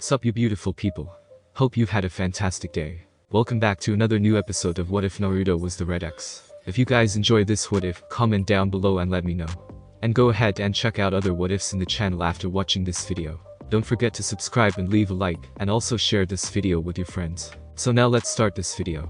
Sup you beautiful people. Hope you've had a fantastic day. Welcome back to another new episode of What If Naruto Was the Red X. If you guys enjoy this what if, comment down below and let me know. And go ahead and check out other what ifs in the channel after watching this video. Don't forget to subscribe and leave a like, and also share this video with your friends. So now let's start this video.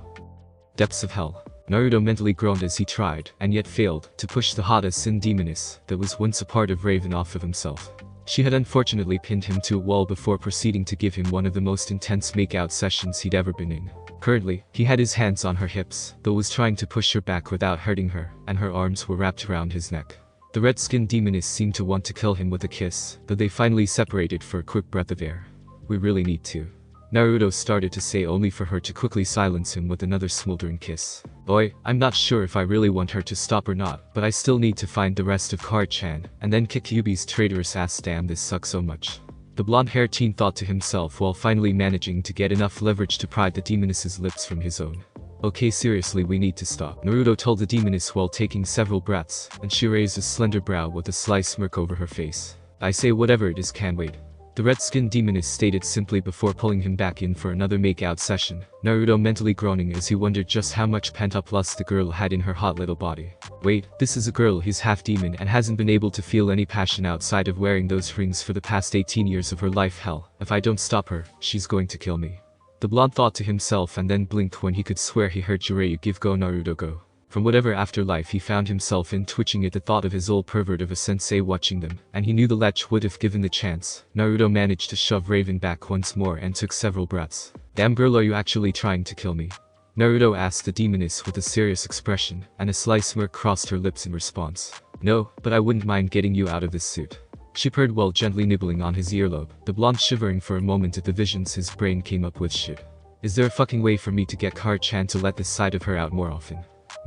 Depths of Hell. Naruto mentally groaned as he tried, and yet failed, to push the hot as sin demoness that was once a part of Raven off of himself. She had unfortunately pinned him to a wall before proceeding to give him one of the most intense make-out sessions he'd ever been in. Currently, he had his hands on her hips, though was trying to push her back without hurting her, and her arms were wrapped around his neck. The red-skinned demoness seemed to want to kill him with a kiss, though they finally separated for a quick breath of air. "We really need to," Naruto started to say, only for her to quickly silence him with another smoldering kiss. "Boy, I'm not sure if I really want her to stop or not, but I still need to find the rest of Kar-chan, and then kick Kyuubi's traitorous ass. Damn, this sucks so much," the blonde-haired teen thought to himself while finally managing to get enough leverage to pry the demoness's lips from his own. "Okay, seriously, we need to stop," Naruto told the demoness while taking several breaths, and she raised a slender brow with a sly smirk over her face. "I say whatever it is, can't wait," the red-skinned demoness stated simply before pulling him back in for another make-out session, Naruto mentally groaning as he wondered just how much pent-up lust the girl had in her hot little body. Wait, this is a girl who's half-demon and hasn't been able to feel any passion outside of wearing those rings for the past 18 years of her life. Hell, if I don't stop her, she's going to kill me, the blonde thought to himself, and then blinked when he could swear he heard Jiraiya give "Go Naruto go." From whatever afterlife he found himself in, twitching at the thought of his old pervert of a sensei watching them, and he knew the lech would if given the chance. Naruto managed to shove Raven back once more and took several breaths. "Damn girl, are you actually trying to kill me?" Naruto asked the demoness with a serious expression, and a sly smirk crossed her lips in response. "No, but I wouldn't mind getting you out of this suit," she purred while gently nibbling on his earlobe, the blonde shivering for a moment at the visions his brain came up with. "Shit. Is there a fucking way for me to get Kar-chan to let this side of her out more often?"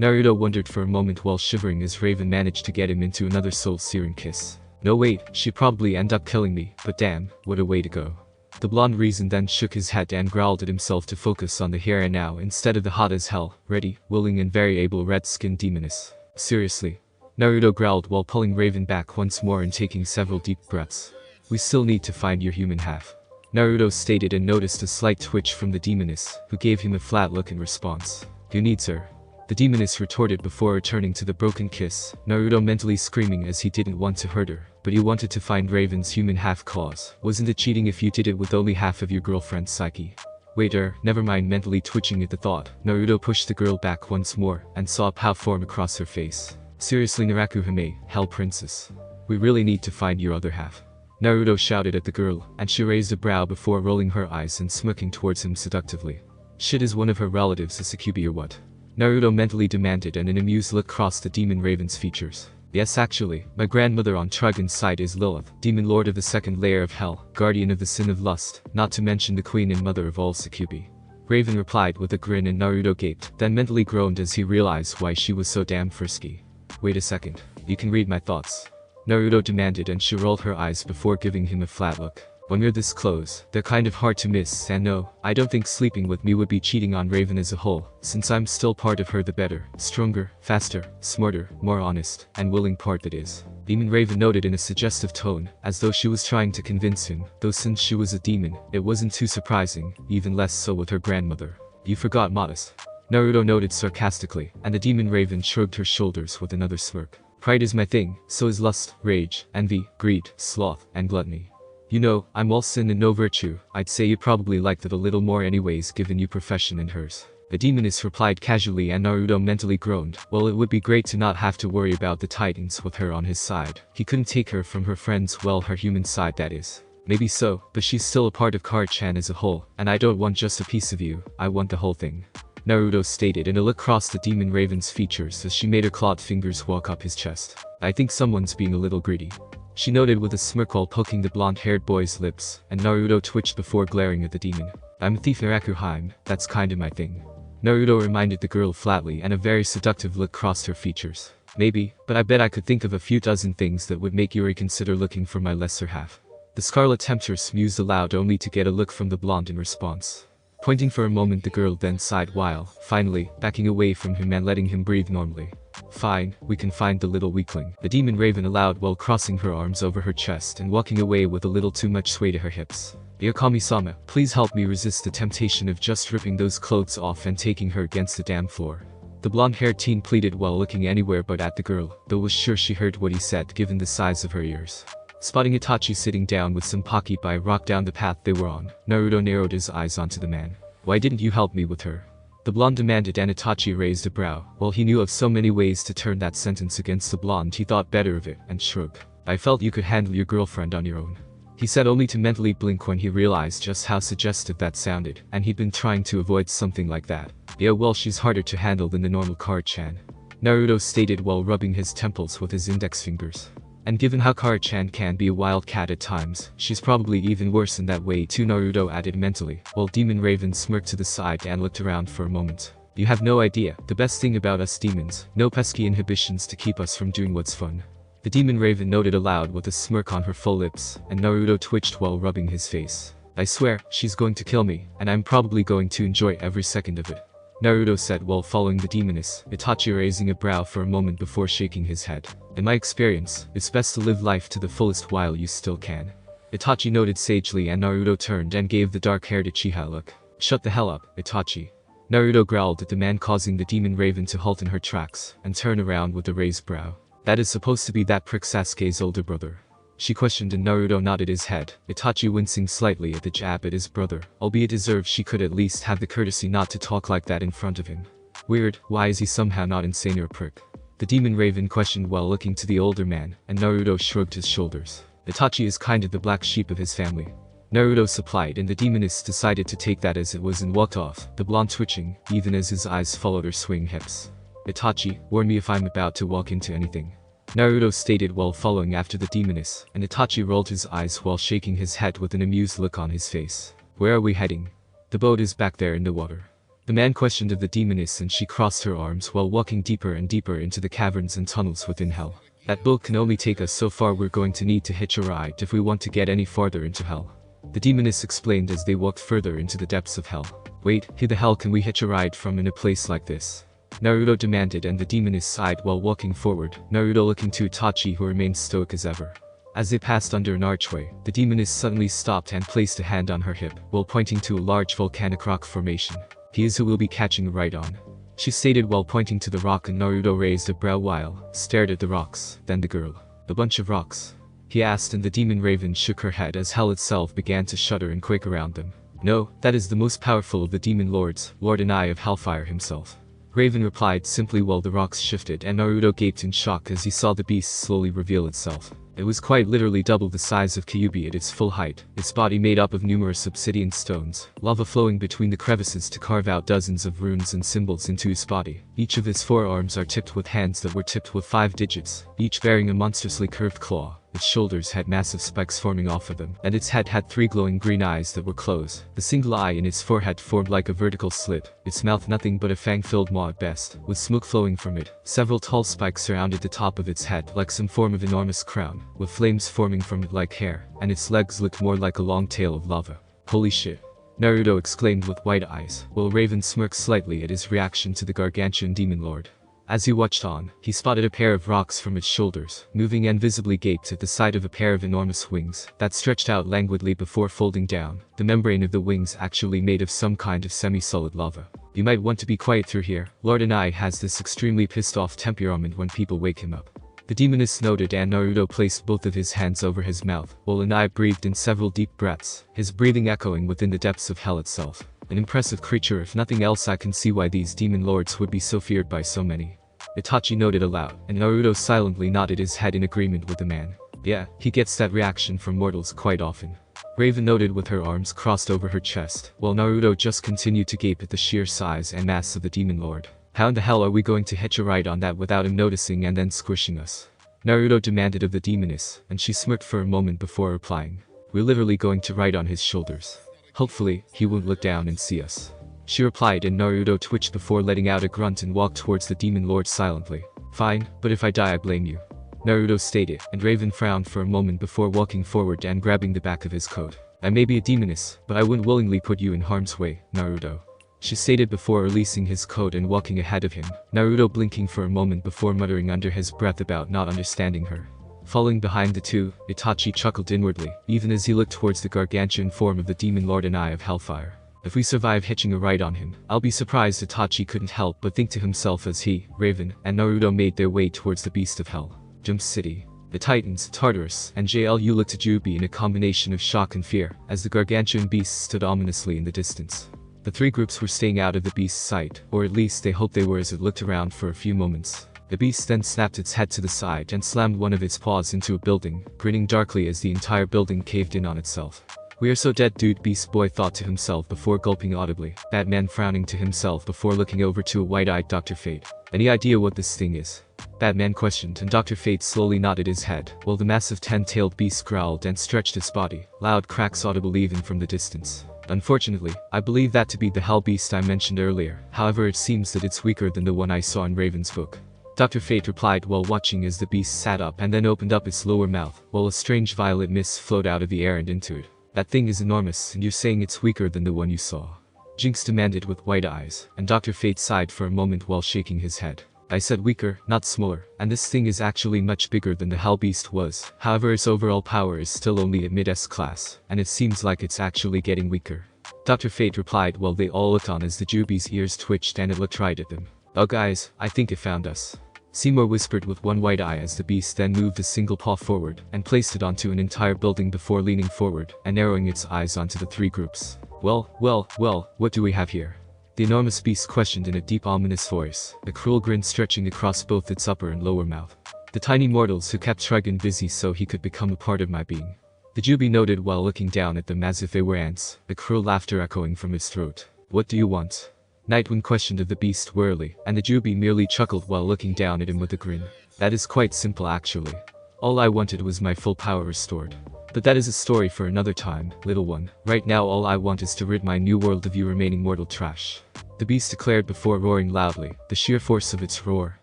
Naruto wondered for a moment while shivering as Raven managed to get him into another soul-searing kiss. "No wait, she'd probably end up killing me, but damn, what a way to go," the blonde reasoned, then shook his head and growled at himself to focus on the here and now instead of the hot as hell, ready, willing and very able red-skinned demoness. "Seriously," Naruto growled while pulling Raven back once more and taking several deep breaths. "We still need to find your human half," Naruto stated, and noticed a slight twitch from the demoness, who gave him a flat look in response. "Who needs her?" the demoness retorted before returning to the broken kiss, Naruto mentally screaming as he didn't want to hurt her, but he wanted to find Raven's human half. "Cause wasn't it cheating if you did it with only half of your girlfriend's psyche?" "Wait, never mind," mentally twitching at the thought, Naruto pushed the girl back once more, and saw a pow form across her face. "Seriously Narakuhime, Hell Princess. We really need to find your other half," Naruto shouted at the girl, and she raised a brow before rolling her eyes and smirking towards him seductively. "Shit, is one of her relatives a Tsukubi or what?" Naruto mentally demanded, and an amused look crossed the demon Raven's features. "Yes, actually, my grandmother on Trigun's side is Lilith, demon lord of the second layer of hell, guardian of the sin of lust, not to mention the queen and mother of all Tsukubi," Raven replied with a grin, and Naruto gaped, then mentally groaned as he realized why she was so damn frisky. "Wait a second, you can read my thoughts?" Naruto demanded, and she rolled her eyes before giving him a flat look. "When we're this close, they're kind of hard to miss, and no, I don't think sleeping with me would be cheating on Raven as a whole, since I'm still part of her, the better, stronger, faster, smarter, more honest, and willing part that is," Demon Raven noted in a suggestive tone, as though she was trying to convince him, though since she was a demon, it wasn't too surprising, even less so with her grandmother. "You forgot modest," Naruto noted sarcastically, and the demon Raven shrugged her shoulders with another smirk. "Pride is my thing, so is lust, rage, envy, greed, sloth, and gluttony. You know, I'm all sin and no virtue. I'd say you probably like that a little more anyways, given your profession and hers," the demoness replied casually, and Naruto mentally groaned. Well, it would be great to not have to worry about the Titans with her on his side. He couldn't take her from her friends, well, her human side that is. Maybe so, but she's still a part of Kar-chan as a whole, and I don't want just a piece of you, I want the whole thing, Naruto stated, and a look crossed the demon Raven's features as she made her clawed fingers walk up his chest. "I think someone's being a little greedy," she noted with a smirk while poking the blonde-haired boy's lips, and Naruto twitched before glaring at the demon. "I'm a thief Narakuhime, that's kinda my thing," Naruto reminded the girl flatly, and a very seductive look crossed her features. "Maybe, but I bet I could think of a few dozen things that would make you reconsider looking for my lesser half," the Scarlet Temptress mused aloud, only to get a look from the blonde in response. Pointing for a moment, the girl then sighed while, finally, backing away from him and letting him breathe normally. "Fine, we can find the little weakling," the demon Raven allowed while crossing her arms over her chest and walking away with a little too much sway to her hips. Yakami-sama, please help me resist the temptation of just ripping those clothes off and taking her against the damn floor. The blonde-haired teen pleaded while looking anywhere but at the girl, though was sure she heard what he said given the size of her ears. Spotting Itachi sitting down with some pocky by a rock down the path they were on, Naruto narrowed his eyes onto the man. Why didn't you help me with her? The blonde demanded, and Itachi raised a brow. While he knew of so many ways to turn that sentence against the blonde, he thought better of it and shrugged. I felt you could handle your girlfriend on your own. He said, only to mentally blink when he realized just how suggestive that sounded, and he'd been trying to avoid something like that. Yeah, well, she's harder to handle than the normal Kara-chan, Naruto stated while rubbing his temples with his index fingers. And given how Kara-chan can be a wildcat at times, she's probably even worse in that way too, Naruto added mentally, while Demon Raven smirked to the side and looked around for a moment. You have no idea, the best thing about us demons, no pesky inhibitions to keep us from doing what's fun. The Demon Raven noted aloud with a smirk on her full lips, and Naruto twitched while rubbing his face. I swear, she's going to kill me, and I'm probably going to enjoy every second of it, Naruto said while following the demoness, Itachi raising a brow for a moment before shaking his head. In my experience, it's best to live life to the fullest while you still can. Itachi noted sagely, and Naruto turned and gave the dark-haired Uchiha a look. Shut the hell up, Itachi. Naruto growled at the man, causing the Demon Raven to halt in her tracks and turn around with a raised brow. That is supposed to be that prick Sasuke's older brother? She questioned, and Naruto nodded his head, Itachi wincing slightly at the jab at his brother, albeit deserved. She could at least have the courtesy not to talk like that in front of him. Weird, why is he somehow not insane or a prick? The Demon Raven questioned while looking to the older man, and Naruto shrugged his shoulders. Itachi is kinda the black sheep of his family, Naruto supplied, and the demoness decided to take that as it was and walked off, the blonde twitching, even as his eyes followed her swing hips. Itachi, warn me if I'm about to walk into anything, Naruto stated while following after the demoness, and Itachi rolled his eyes while shaking his head with an amused look on his face. Where are we heading? The boat is back there in the water, the man questioned of the demoness, and she crossed her arms while walking deeper and deeper into the caverns and tunnels within hell. That boat can only take us so far. We're going to need to hitch a ride if we want to get any farther into hell, the demoness explained as they walked further into the depths of hell. Wait, who the hell can we hitch a ride from in a place like this? Naruto demanded, and the demoness sighed while walking forward, Naruto looking to Itachi, who remained stoic as ever. As they passed under an archway, the demoness suddenly stopped and placed a hand on her hip, while pointing to a large volcanic rock formation. He is who we'll be catching a ride on, she stated while pointing to the rock, and Naruto raised a brow while stared at the rocks, then the girl. A bunch of rocks? He asked, and the Demon Raven shook her head as hell itself began to shudder and quake around them. No, that is the most powerful of the demon lords, Lord and Eye of Hellfire himself, Raven replied simply while the rocks shifted, and Naruto gaped in shock as he saw the beast slowly reveal itself. It was quite literally double the size of Kyuubi at its full height, its body made up of numerous obsidian stones, lava flowing between the crevices to carve out dozens of runes and symbols into its body. Each of his forearms are tipped with hands that were tipped with 5 digits, each bearing a monstrously curved claw. Its shoulders had massive spikes forming off of them, and its head had 3 glowing green eyes that were closed. The single eye in its forehead formed like a vertical slit, its mouth nothing but a fang-filled maw at best, with smoke flowing from it. Several tall spikes surrounded the top of its head like some form of enormous crown, with flames forming from it like hair, and its legs looked more like a long tail of lava. Holy shit, Naruto exclaimed with wide eyes, while Raven smirked slightly at his reaction to the gargantuan demon lord. As he watched on, he spotted a pair of rocks from its shoulders, moving and visibly gaped at the sight of a pair of enormous wings that stretched out languidly before folding down, the membrane of the wings actually made of some kind of semi-solid lava. You might want to be quiet through here, Lord Anai has this extremely pissed off temperament when people wake him up, the demoness noted, and Naruto placed both of his hands over his mouth, while Anai breathed in several deep breaths, his breathing echoing within the depths of hell itself. An impressive creature if nothing else. I can see why these demon lords would be so feared by so many, Itachi noted aloud, and Naruto silently nodded his head in agreement with the man. Yeah, he gets that reaction from mortals quite often, Raven noted with her arms crossed over her chest, while Naruto just continued to gape at the sheer size and mass of the demon lord. How in the hell are we going to hitch a ride on that without him noticing and then squishing us? Naruto demanded of the demoness, and she smirked for a moment before replying. We're literally going to ride on his shoulders. Hopefully, he won't look down and see us, she replied, and Naruto twitched before letting out a grunt and walked towards the demon lord silently. Fine, but if I die I blame you, Naruto stated, and Raven frowned for a moment before walking forward and grabbing the back of his coat. I may be a demoness, but I wouldn't willingly put you in harm's way, Naruto, she stated before releasing his coat and walking ahead of him, Naruto blinking for a moment before muttering under his breath about not understanding her. Following behind the two, Itachi chuckled inwardly, even as he looked towards the gargantuan form of the Demon Lord and Eye of Hellfire. If we survive hitching a ride on him, I'll be surprised. Itachi couldn't help but think to himself as he, Raven, and Naruto made their way towards the Beast of Hell. Jump City. The Titans, Tartarus, and JLU looked at Jubi in a combination of shock and fear, as the gargantuan beast stood ominously in the distance. The three groups were staying out of the beast's sight, or at least they hoped they were as it looked around for a few moments. The beast then snapped its head to the side and slammed one of its paws into a building, grinning darkly as the entire building caved in on itself. "We are so dead, dude," Beast Boy thought to himself before gulping audibly, Batman frowning to himself before looking over to a wide-eyed Dr. Fate. "Any idea what this thing is?" Batman questioned, and Dr. Fate slowly nodded his head, while the massive 10-tailed beast growled and stretched its body, loud cracks audible even from the distance. "Unfortunately, I believe that to be the Hell Beast I mentioned earlier, however it seems that it's weaker than the one I saw in Raven's book." Dr. Fate replied while watching as the beast sat up and then opened up its lower mouth, while a strange violet mist flowed out of the air and into it. "That thing is enormous, and you're saying it's weaker than the one you saw?" Jinx demanded with wide eyes, and Dr. Fate sighed for a moment while shaking his head. "I said weaker, not smaller, and this thing is actually much bigger than the Hell Beast was, however its overall power is still only a mid-S class, and it seems like it's actually getting weaker." Dr. Fate replied while they all looked on as the Jubi's ears twitched and it looked right at them. "Oh guys, I think it found us," Seymour whispered with one wide eye as the beast then moved a single paw forward and placed it onto an entire building before leaning forward and narrowing its eyes onto the three groups. Well, what do we have here?" The enormous beast questioned in a deep ominous voice, a cruel grin stretching across both its upper and lower mouth. "The tiny mortals who kept Trigun busy so he could become a part of my being," the Jubi noted while looking down at them as if they were ants, a cruel laughter echoing from his throat. "What do you want?" Nightwind questioned of the beast wearily, and the Jubi merely chuckled while looking down at him with a grin. "That is quite simple actually. All I wanted was my full power restored. But that is a story for another time, little one. Right now all I want is to rid my new world of you remaining mortal trash," the beast declared before roaring loudly, the sheer force of its roar,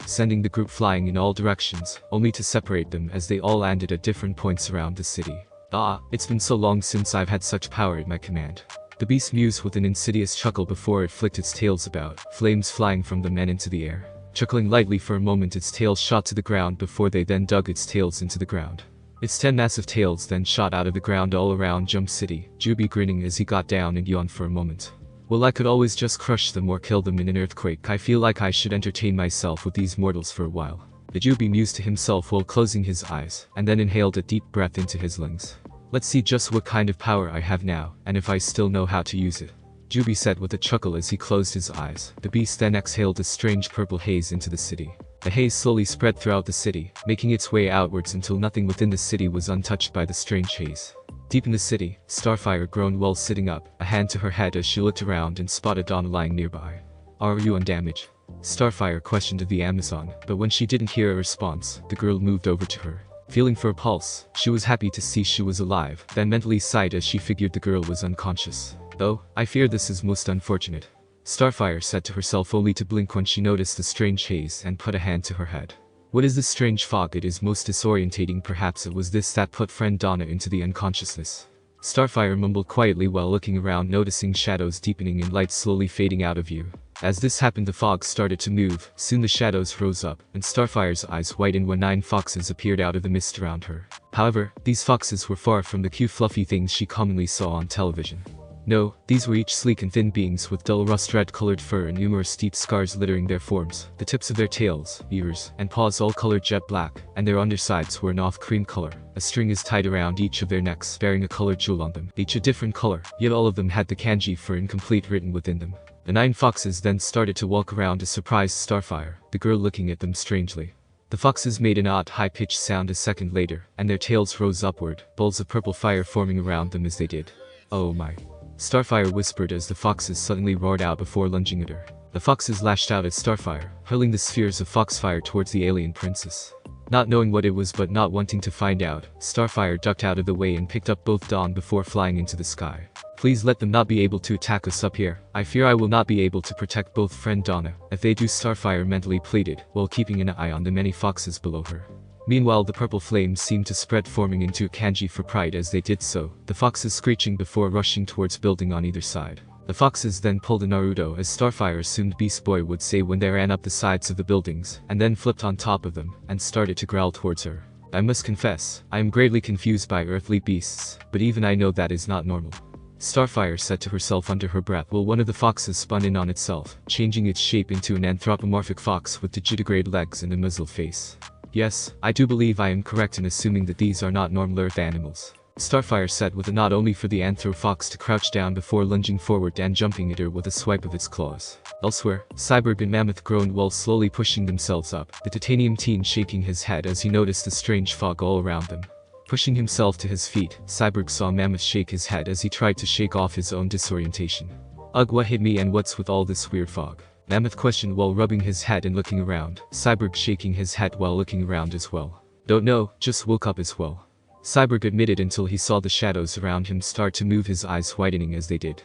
sending the group flying in all directions, only to separate them as they all landed at different points around the city. "Ah, it's been so long since I've had such power at my command," the beast mused with an insidious chuckle before it flicked its tails about, flames flying from them and into the air. Chuckling lightly for a moment, its tail shot to the ground before they then dug its tails into the ground. Its 10 massive tails then shot out of the ground all around Jump City, Jubi grinning as he got down and yawned for a moment. "Well, I could always just crush them or kill them in an earthquake. I feel like I should entertain myself with these mortals for a while," the Jubi mused to himself while closing his eyes, and then inhaled a deep breath into his lungs. "Let's see just what kind of power I have now, and if I still know how to use it," Jubi said with a chuckle as he closed his eyes. The beast then exhaled a strange purple haze into the city. The haze slowly spread throughout the city, making its way outwards until nothing within the city was untouched by the strange haze. Deep in the city, Starfire groaned while sitting up, a hand to her head as she looked around and spotted Donna lying nearby. "Are you undamaged?" Starfire questioned of the Amazon, but when she didn't hear a response, the girl moved over to her. Feeling for a pulse, she was happy to see she was alive, then mentally sighed as she figured the girl was unconscious. "Though, I fear this is most unfortunate," Starfire said to herself only to blink when she noticed the strange haze and put a hand to her head. "What is this strange fog? It is most disorientating. Perhaps it was this that put friend Donna into the unconsciousness." Starfire mumbled quietly while looking around, noticing shadows deepening and light slowly fading out of view. As this happened, the fog started to move, soon the shadows rose up, and Starfire's eyes widened when 9 foxes appeared out of the mist around her. However, these foxes were far from the cute fluffy things she commonly saw on television. No, these were each sleek and thin beings with dull rust-red colored fur and numerous deep scars littering their forms. The tips of their tails, ears, and paws all colored jet black, and their undersides were an off-cream color. A string is tied around each of their necks, bearing a colored jewel on them, each a different color, yet all of them had the kanji for incomplete written within them. The 9 foxes then started to walk around to surprise Starfire, the girl looking at them strangely. The foxes made an odd high-pitched sound a second later, and their tails rose upward, balls of purple fire forming around them as they did. "Oh my," Starfire whispered as the foxes suddenly roared out before lunging at her. The foxes lashed out at Starfire, hurling the spheres of foxfire towards the alien princess. Not knowing what it was but not wanting to find out, Starfire ducked out of the way and picked up both Dawn before flying into the sky. "Please let them not be able to attack us up here. I fear I will not be able to protect both friend Donna. If they do," Starfire mentally pleaded, while keeping an eye on the many foxes below her. Meanwhile, the purple flames seemed to spread, forming into a kanji for pride as they did so, the foxes screeching before rushing towards building on either side. The foxes then pulled a Naruto, as Starfire assumed Beast Boy would say when they ran up the sides of the buildings, and then flipped on top of them, and started to growl towards her. I must confess, I am greatly confused by earthly beasts, but even I know that is not normal. Starfire said to herself under her breath while one of the foxes spun in on itself, changing its shape into an anthropomorphic fox with digitigrade legs and a muzzled face. Yes, I do believe I am correct in assuming that these are not normal Earth animals. Starfire said with a nod only for the anthro fox to crouch down before lunging forward and jumping at her with a swipe of its claws. Elsewhere, Cyborg and Mammoth groaned while slowly pushing themselves up, the titanium teen shaking his head as he noticed the strange fog all around them. Pushing himself to his feet, Cyborg saw Mammoth shake his head as he tried to shake off his own disorientation. Ugh, what hit me and what's with all this weird fog? Mammoth questioned while rubbing his head and looking around, Cyborg shaking his head while looking around as well. Don't know, just woke up as well. Cyborg admitted until he saw the shadows around him start to move, his eyes widening as they did.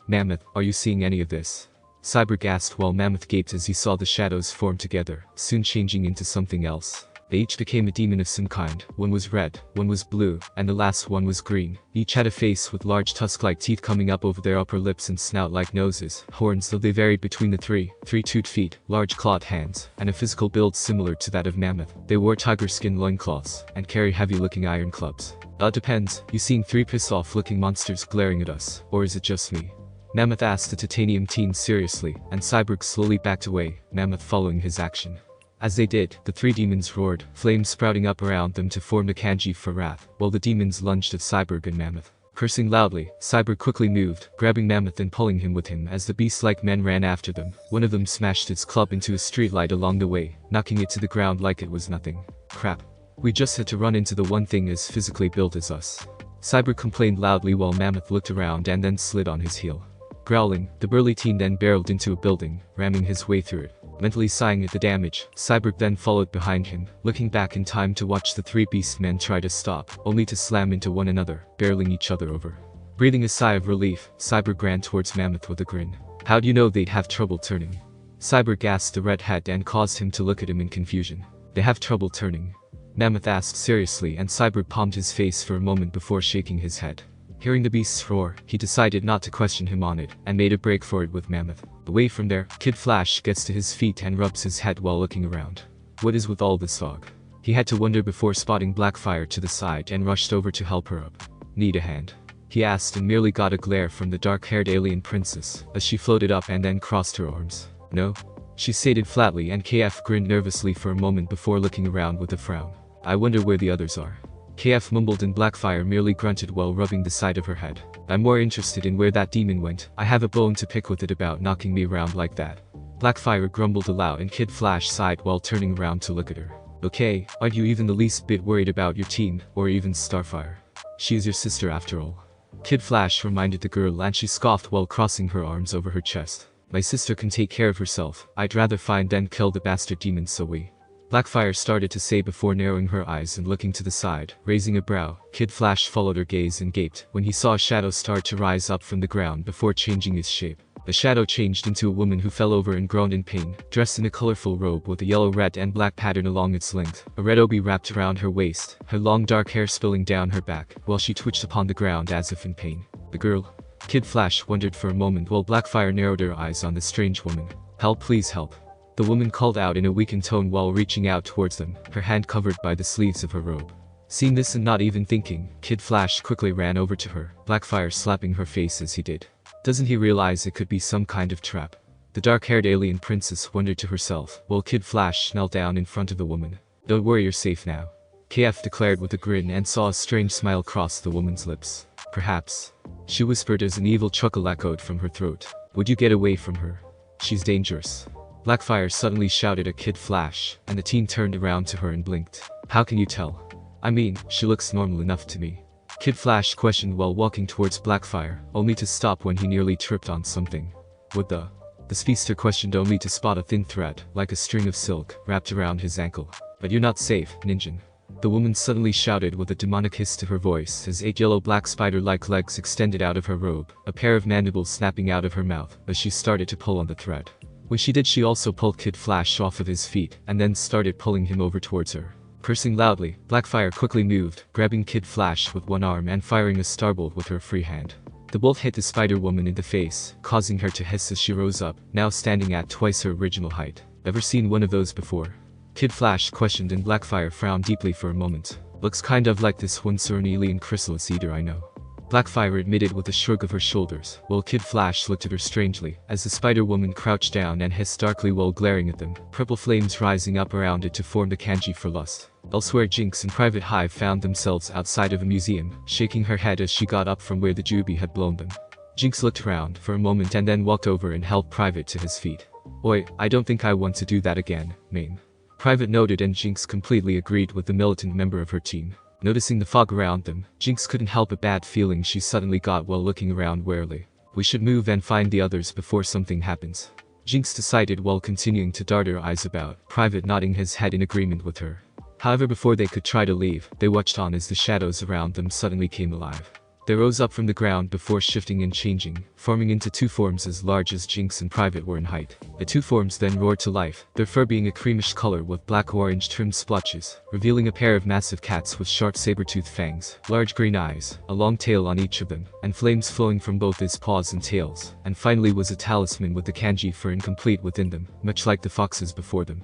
Mammoth, are you seeing any of this? Cyborg asked while Mammoth gaped as he saw the shadows form together, soon changing into something else. They each became a demon of some kind. One was red, one was blue, and the last one was green. Each had a face with large tusk-like teeth coming up over their upper lips and snout-like noses, horns though they varied between the three-toed feet, large clawed hands, and a physical build similar to that of Mammoth. They wore tiger skin loincloths, and carry heavy-looking iron clubs. Depends, you seeing three piss-off-looking monsters glaring at us, or is it just me? Mammoth asked the titanium teen seriously, and Cyborg slowly backed away, Mammoth following his action. As they did, the three demons roared, flames sprouting up around them to form the kanji for wrath, while the demons lunged at Cyborg and Mammoth. Cursing loudly, Cyborg quickly moved, grabbing Mammoth and pulling him with him as the beast-like men ran after them. One of them smashed its club into a streetlight along the way, knocking it to the ground like it was nothing. Crap. We just had to run into the one thing as physically built as us. Cyborg complained loudly while Mammoth looked around and then slid on his heel. Growling, the burly teen then barreled into a building, ramming his way through it. Mentally sighing at the damage, Cyborg then followed behind him, looking back in time to watch the three beast men try to stop, only to slam into one another, barreling each other over. Breathing a sigh of relief, Cyborg ran towards Mammoth with a grin. How'd you know they'd have trouble turning? Cyborg asked the redhead and caused him to look at him in confusion. They have trouble turning? Mammoth asked seriously, and Cyborg palmed his face for a moment before shaking his head. Hearing the beast's roar, he decided not to question him on it, and made a break for it with Mammoth. Away from there, Kid Flash gets to his feet and rubs his head while looking around. What is with all this fog? He had to wonder before spotting Blackfire to the side and rushed over to help her up. Need a hand? He asked and merely got a glare from the dark-haired alien princess, as she floated up and then crossed her arms. No? She stated flatly, and KF grinned nervously for a moment before looking around with a frown. I wonder where the others are. KF mumbled and Blackfire merely grunted while rubbing the side of her head. I'm more interested in where that demon went. I have a bone to pick with it about knocking me around like that. Blackfire grumbled aloud and Kid Flash sighed while turning around to look at her. Okay, aren't you even the least bit worried about your team, or even Starfire? She is your sister after all. Kid Flash reminded the girl, and she scoffed while crossing her arms over her chest. My sister can take care of herself. I'd rather find than kill the bastard demon, so we. Blackfire started to say before narrowing her eyes and looking to the side. Raising a brow, Kid Flash followed her gaze and gaped when he saw a shadow start to rise up from the ground before changing its shape. The shadow changed into a woman who fell over and groaned in pain, dressed in a colorful robe with a yellow, red, and black pattern along its length. A red obi wrapped around her waist, her long dark hair spilling down her back, while she twitched upon the ground as if in pain. The girl? Kid Flash wondered for a moment while Blackfire narrowed her eyes on the strange woman. Help, please help. The woman called out in a weakened tone while reaching out towards them, her hand covered by the sleeves of her robe. Seeing this and not even thinking, Kid Flash quickly ran over to her, Blackfire slapping her face as he did. Doesn't he realize it could be some kind of trap? The dark-haired alien princess wondered to herself, while Kid Flash knelt down in front of the woman. Don't worry, you're safe now. KF declared with a grin and saw a strange smile cross the woman's lips. Perhaps. She whispered as an evil chuckle echoed from her throat. Would you get away from her? She's dangerous. Blackfire suddenly shouted at Kid Flash, and the teen turned around to her and blinked. How can you tell? I mean, she looks normal enough to me. Kid Flash questioned while walking towards Blackfire, only to stop when he nearly tripped on something. What the? The speedster questioned only to spot a thin thread, like a string of silk, wrapped around his ankle. But you're not safe, Ninjin. The woman suddenly shouted with a demonic hiss to her voice as 8 yellow-black spider-like legs extended out of her robe, a pair of mandibles snapping out of her mouth as she started to pull on the thread. When she did, she also pulled Kid Flash off of his feet, and then started pulling him over towards her. Cursing loudly, Blackfire quickly moved, grabbing Kid Flash with one arm and firing a starbolt with her free hand. The bolt hit the Spider-Woman in the face, causing her to hiss as she rose up, now standing at twice her original height. Ever seen one of those before? Kid Flash questioned and Blackfire frowned deeply for a moment. Looks kind of like this one certain alien chrysalis eater I know. Blackfire admitted with a shrug of her shoulders, while Kid Flash looked at her strangely, as the Spider-Woman crouched down and hissed darkly while glaring at them, purple flames rising up around it to form the kanji for lust. Elsewhere, Jinx and Private Hive found themselves outside of a museum, shaking her head as she got up from where the Jubi had blown them. Jinx looked around for a moment and then walked over and helped Private to his feet. Oi, I don't think I want to do that again, main. Private noted and Jinx completely agreed with the militant member of her team. Noticing the fog around them, Jinx couldn't help a bad feeling she suddenly got while looking around warily. We should move and find the others before something happens. Jinx decided while continuing to dart her eyes about, Private nodding his head in agreement with her. However, before they could try to leave, they watched on as the shadows around them suddenly came alive. They rose up from the ground before shifting and changing, forming into two forms as large as Jinx and Private were in height. The two forms then roared to life, their fur being a creamish color with black-orange trimmed splotches, revealing a pair of massive cats with sharp saber-toothed fangs, large green eyes, a long tail on each of them, and flames flowing from both its paws and tails, and finally was a talisman with the kanji for incomplete within them, much like the foxes before them.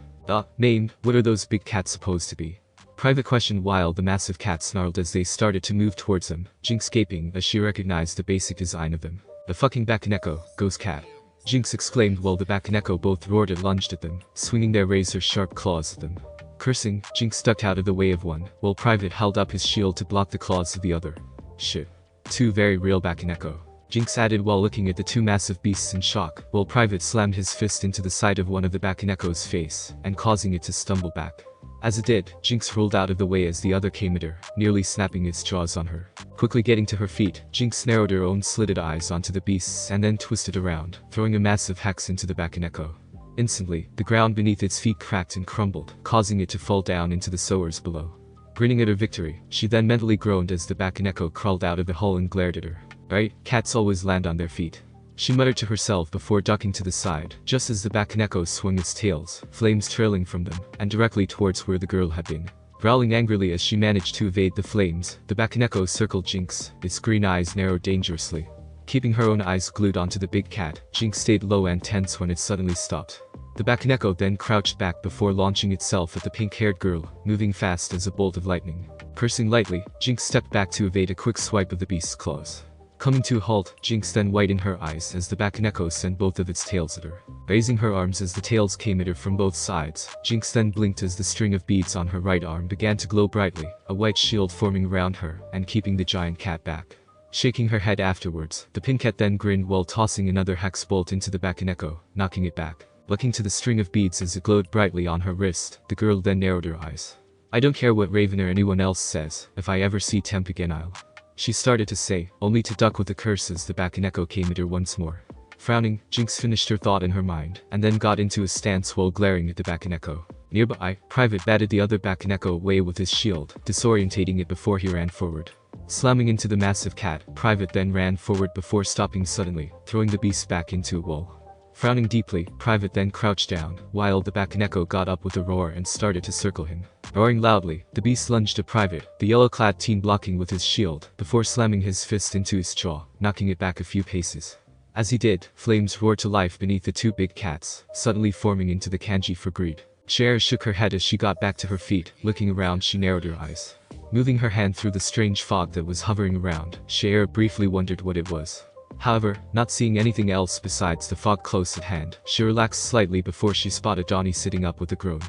Named, what are those big cats supposed to be? Private questioned while the massive cats snarled as they started to move towards them, Jinx gaping as she recognized the basic design of them. The fucking Bakaneko, ghost cat. Jinx exclaimed while the Bakaneko both roared and lunged at them, swinging their razor-sharp claws at them. Cursing, Jinx ducked out of the way of one, while Private held up his shield to block the claws of the other. Shit. Two very real Bakaneko. Jinx added while looking at the two massive beasts in shock, while Private slammed his fist into the side of one of the Bakaneko's face, and causing it to stumble back. As it did, Jinx rolled out of the way as the other came at her, nearly snapping its jaws on her. Quickly getting to her feet, Jinx narrowed her own slitted eyes onto the beasts and then twisted around, throwing a massive hex into the Bakaneko. Instantly, the ground beneath its feet cracked and crumbled, causing it to fall down into the sewers below. Grinning at her victory, she then mentally groaned as the Bakaneko crawled out of the hole and glared at her. Right, cats always land on their feet. She muttered to herself before ducking to the side, just as the Bakaneko swung its tails, flames trailing from them, and directly towards where the girl had been. Growling angrily as she managed to evade the flames, the Bakaneko circled Jinx, its green eyes narrowed dangerously. Keeping her own eyes glued onto the big cat, Jinx stayed low and tense when it suddenly stopped. The Bakaneko then crouched back before launching itself at the pink-haired girl, moving fast as a bolt of lightning. Cursing lightly, Jinx stepped back to evade a quick swipe of the beast's claws. Coming to a halt, Jinx then widened her eyes as the Bakaneko sent both of its tails at her. Raising her arms as the tails came at her from both sides, Jinx then blinked as the string of beads on her right arm began to glow brightly, a white shield forming around her and keeping the giant cat back. Shaking her head afterwards, the pink cat then grinned while tossing another hex bolt into the Bakaneko, knocking it back. Looking to the string of beads as it glowed brightly on her wrist, the girl then narrowed her eyes. I don't care what Raven or anyone else says, if I ever see Temp again I'll... She started to say, only to duck with a curse as the Bakaneko came at her once more. Frowning, Jinx finished her thought in her mind, and then got into a stance while glaring at the Bakaneko. Nearby, Private batted the other Bakaneko away with his shield, disorientating it before he ran forward. Slamming into the massive cat, Private then ran forward before stopping suddenly, throwing the beast back into a wall. Frowning deeply, Private then crouched down, while the Bakaneko got up with a roar and started to circle him. Roaring loudly, the beast lunged at Private, the yellow-clad teen blocking with his shield, before slamming his fist into his jaw, knocking it back a few paces. As he did, flames roared to life beneath the two big cats, suddenly forming into the kanji for greed. Cher shook her head as she got back to her feet, looking around she narrowed her eyes. Moving her hand through the strange fog that was hovering around, Cher briefly wondered what it was. However, not seeing anything else besides the fog close at hand, she relaxed slightly before she spotted Donnie sitting up with a groan.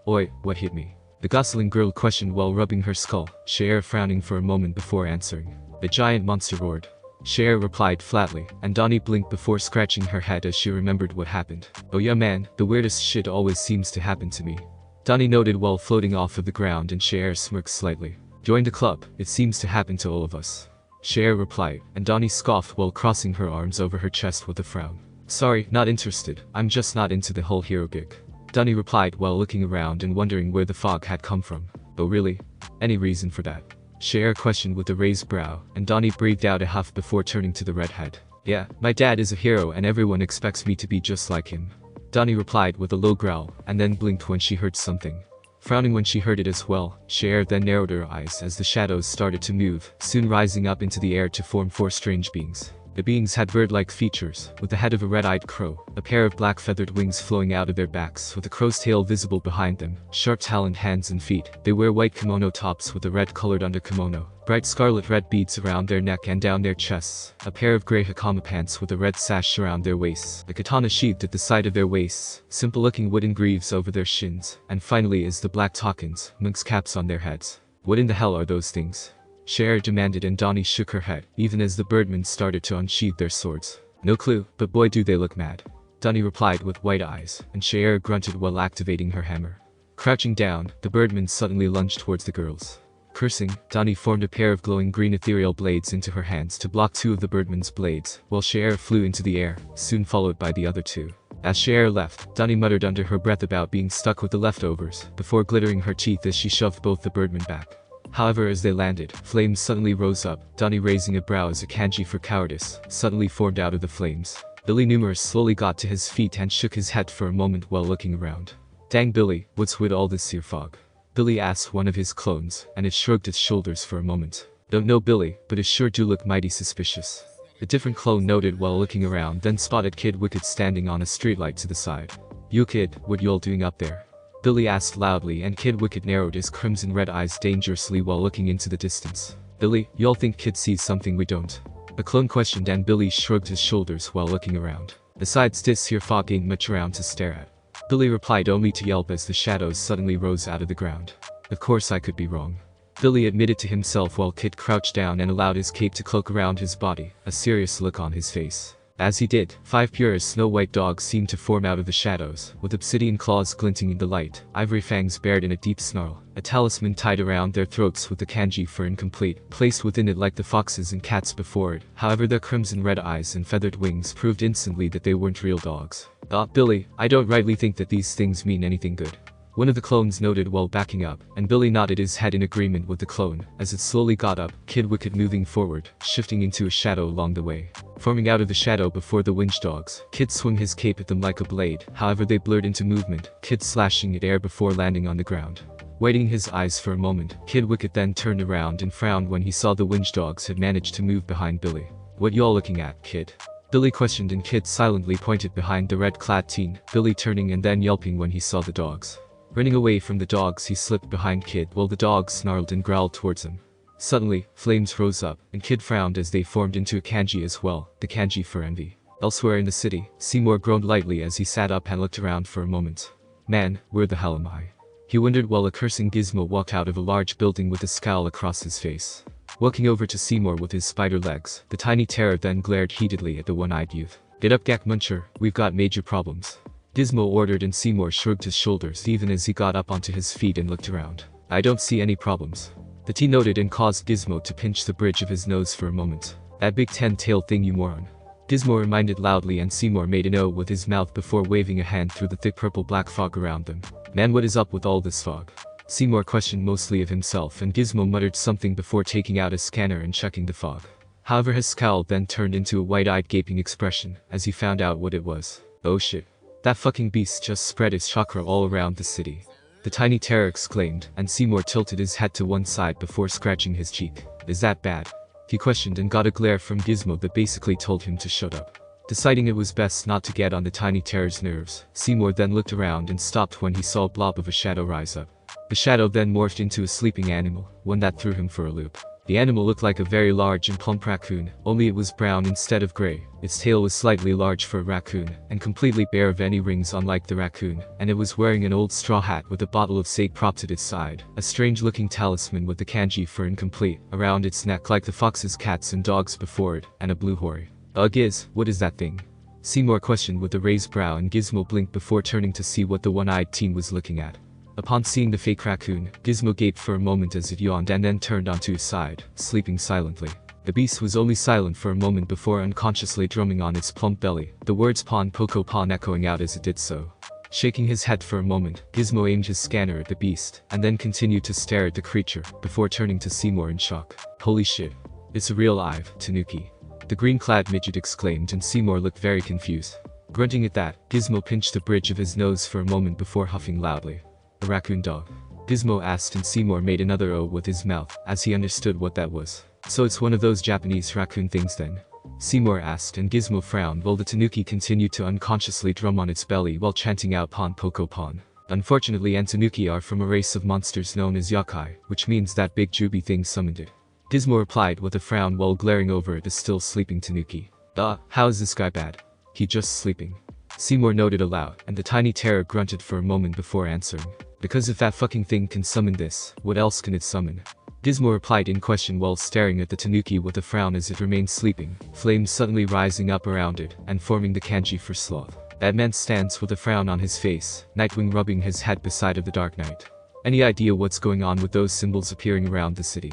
Oi, what hit me? The Gosling girl questioned while rubbing her skull, Cher frowning for a moment before answering. The giant monster roared. Cher replied flatly, and Donnie blinked before scratching her head as she remembered what happened. Oh yeah man, the weirdest shit always seems to happen to me. Donnie noted while floating off of the ground and Cher smirked slightly. Join the club, it seems to happen to all of us. Cher replied, and Donnie scoffed while crossing her arms over her chest with a frown. Sorry, not interested, I'm just not into the whole hero gig. Donnie replied while looking around and wondering where the fog had come from. Oh really? Any reason for that? Cher questioned with a raised brow, and Donnie breathed out a huff before turning to the redhead. Yeah, my dad is a hero and everyone expects me to be just like him. Donnie replied with a low growl, and then blinked when she heard something. Frowning when she heard it as well, Cher then narrowed her eyes as the shadows started to move, soon rising up into the air to form four strange beings. The beings had bird-like features, with the head of a red-eyed crow, a pair of black feathered wings flowing out of their backs with a crow's tail visible behind them, sharp taloned hands and feet. They wear white kimono tops with a red-colored underkimono, bright scarlet red beads around their neck and down their chests, a pair of grey hakama pants with a red sash around their waists, a katana sheathed at the side of their waists, simple-looking wooden greaves over their shins, and finally is the black takins, monk's caps on their heads. What in the hell are those things? Shaer demanded, and Donnie shook her head, even as the birdmen started to unsheathe their swords. No clue, but boy do they look mad. Donnie replied with white eyes, and Shaer grunted while activating her hammer. Crouching down, the birdmen suddenly lunged towards the girls. Cursing, Donnie formed a pair of glowing green ethereal blades into her hands to block two of the birdmen's blades, while Shaer flew into the air, soon followed by the other two. As Shaer left, Donnie muttered under her breath about being stuck with the leftovers, before glittering her teeth as she shoved both the birdmen back. However, as they landed, flames suddenly rose up. Donnie, raising a brow as a kanji for cowardice, suddenly formed out of the flames. Billy Numerous slowly got to his feet and shook his head for a moment while looking around. Dang Billy, what's with all this sear fog? Billy asked one of his clones, and it shrugged its shoulders for a moment. Don't know Billy, but it sure do look mighty suspicious. A different clone noted while looking around, then spotted Kid Wicket standing on a streetlight to the side. You kid, what y'all doing up there? Billy asked loudly, and Kid Wicket narrowed his crimson red eyes dangerously while looking into the distance. Billy, y'all think Kid sees something we don't? The clone questioned, and Billy shrugged his shoulders while looking around. Besides this here fog ain't much around to stare at. Billy replied only to yelp as the shadows suddenly rose out of the ground. Of course I could be wrong. Billy admitted to himself while Kid crouched down and allowed his cape to cloak around his body, a serious look on his face. As he did, 5 pure as snow-white dogs seemed to form out of the shadows, with obsidian claws glinting in the light, ivory fangs bared in a deep snarl, a talisman tied around their throats with the kanji for incomplete, placed within it like the foxes and cats before it. However, their crimson red eyes and feathered wings proved instantly that they weren't real dogs. Billy, I don't rightly think that these things mean anything good. One of the clones noted while backing up, and Billy nodded his head in agreement with the clone, as it slowly got up, Kid Wicket moving forward, shifting into a shadow along the way. Forming out of the shadow before the winch dogs, Kid swung his cape at them like a blade, however they blurred into movement, Kid slashing at air before landing on the ground. Waiting his eyes for a moment, Kid Wicket then turned around and frowned when he saw the winch dogs had managed to move behind Billy. What y'all looking at, kid? Billy questioned, and Kid silently pointed behind the red-clad teen, Billy turning and then yelping when he saw the dogs. Running away from the dogs, he slipped behind Kid while the dogs snarled and growled towards him. Suddenly, flames rose up, and Kid frowned as they formed into a kanji as well, the kanji for envy. Elsewhere in the city, Seymour groaned lightly as he sat up and looked around for a moment. Man, where the hell am I? He wondered while a cursing Gizmo walked out of a large building with a scowl across his face. Walking over to Seymour with his spider legs, the tiny terror then glared heatedly at the one-eyed youth. Get up, Gak Muncher, we've got major problems. Gizmo ordered, and Seymour shrugged his shoulders even as he got up onto his feet and looked around. I don't see any problems. The teen noted and caused Gizmo to pinch the bridge of his nose for a moment. That big 10-tailed thing, you moron. Gizmo reminded loudly, and Seymour made an O with his mouth before waving a hand through the thick purple-black fog around them. Man, what is up with all this fog? Seymour questioned mostly of himself, and Gizmo muttered something before taking out a scanner and checking the fog. However, his scowl then turned into a wide-eyed gaping expression as he found out what it was. Oh shit. That fucking beast just spread its chakra all around the city. The tiny terror exclaimed, and Seymour tilted his head to one side before scratching his cheek. Is that bad? He questioned and got a glare from Gizmo that basically told him to shut up. Deciding it was best not to get on the tiny terror's nerves, Seymour then looked around and stopped when he saw a blob of a shadow rise up. The shadow then morphed into a sleeping animal, one that threw him for a loop. The animal looked like a very large and plump raccoon, only it was brown instead of gray. Its tail was slightly large for a raccoon, and completely bare of any rings unlike the raccoon, and it was wearing an old straw hat with a bottle of sake propped at its side, a strange-looking talisman with the kanji for incomplete around its neck like the fox's, cats and dogs before it, and a blue hori. Giz, what is that thing? Seymour questioned with a raised brow, and Gizmo blinked before turning to see what the one-eyed teen was looking at. Upon seeing the fake raccoon, Gizmo gaped for a moment as it yawned and then turned onto his side, sleeping silently. The beast was only silent for a moment before unconsciously drumming on its plump belly, the words "Pon Poco Pon" echoing out as it did so. Shaking his head for a moment, Gizmo aimed his scanner at the beast, and then continued to stare at the creature, before turning to Seymour in shock. Holy shit. It's a real Ive, Tanuki. The green-clad midget exclaimed, and Seymour looked very confused. Grunting at that, Gizmo pinched the bridge of his nose for a moment before huffing loudly. A raccoon dog? Gizmo asked, and Seymour made another O with his mouth, as he understood what that was. So it's one of those Japanese raccoon things then? Seymour asked, and Gizmo frowned while the tanuki continued to unconsciously drum on its belly while chanting out Pon Poko Pon. Unfortunately, tanuki are from a race of monsters known as yokai, which means that big droopy thing summoned it. Gizmo replied with a frown while glaring over at the still sleeping tanuki. How is this guy bad? He just sleeping. Seymour noted aloud, and the tiny terror grunted for a moment before answering. Because if that fucking thing can summon this, what else can it summon? Gizmo replied in question while staring at the tanuki with a frown as it remained sleeping, flames suddenly rising up around it, and forming the kanji for sloth. Batman stands with a frown on his face, Nightwing rubbing his head beside of the Dark Knight. Any idea what's going on with those symbols appearing around the city?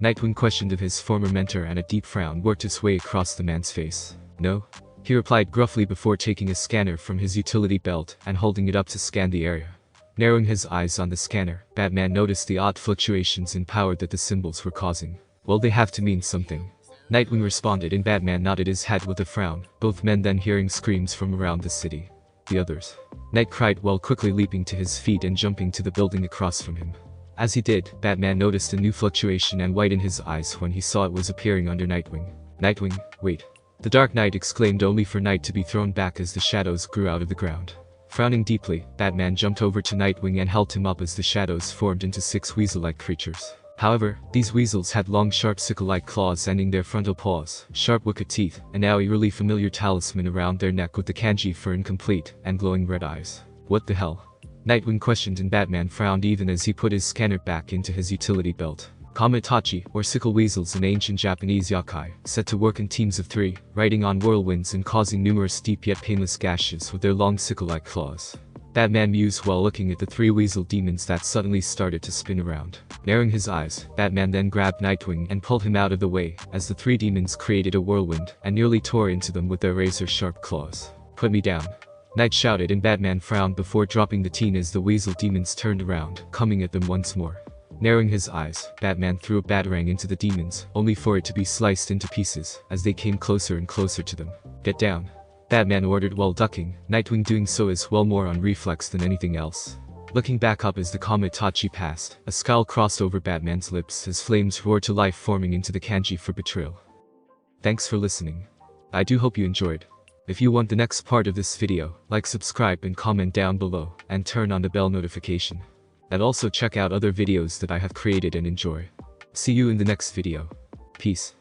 Nightwing questioned of his former mentor, and a deep frown worked its way across the man's face. No? He replied gruffly before taking a scanner from his utility belt and holding it up to scan the area. Narrowing his eyes on the scanner, Batman noticed the odd fluctuations in power that the symbols were causing. Well, they have to mean something. Nightwing responded, and Batman nodded his head with a frown, both men then hearing screams from around the city. The others. Night cried while quickly leaping to his feet and jumping to the building across from him. As he did, Batman noticed a new fluctuation and widened his eyes when he saw it was appearing under Nightwing. Nightwing, wait. The Dark Knight exclaimed, only for Night to be thrown back as the shadows grew out of the ground. Frowning deeply, Batman jumped over to Nightwing and held him up as the shadows formed into 6 weasel-like creatures. However, these weasels had long sharp sickle-like claws ending their frontal paws, sharp wicked teeth, and now a really familiar talisman around their neck with the kanji for incomplete, and glowing red eyes. What the hell? Nightwing questioned, and Batman frowned even as he put his scanner back into his utility belt. Kamitachi, or sickle weasels, an ancient Japanese yokai, set to work in teams of 3, riding on whirlwinds and causing numerous deep yet painless gashes with their long sickle-like claws. Batman mused while looking at the 3 weasel demons that suddenly started to spin around. Narrowing his eyes, Batman then grabbed Nightwing and pulled him out of the way, as the 3 demons created a whirlwind and nearly tore into them with their razor-sharp claws. Put me down. Night shouted, and Batman frowned before dropping the teen as the weasel demons turned around, coming at them once more. Narrowing his eyes, Batman threw a batarang into the demons, only for it to be sliced into pieces, as they came closer and closer to them. Get down. Batman ordered while ducking, Nightwing doing so as well more on reflex than anything else. Looking back up as the Kamitachi passed, a scowl crossed over Batman's lips as flames roared to life, forming into the kanji for betrayal. Thanks for listening. I do hope you enjoyed. If you want the next part of this video, like, subscribe and comment down below, and turn on the bell notification. And also check out other videos that I have created and enjoy. See you in the next video. Peace.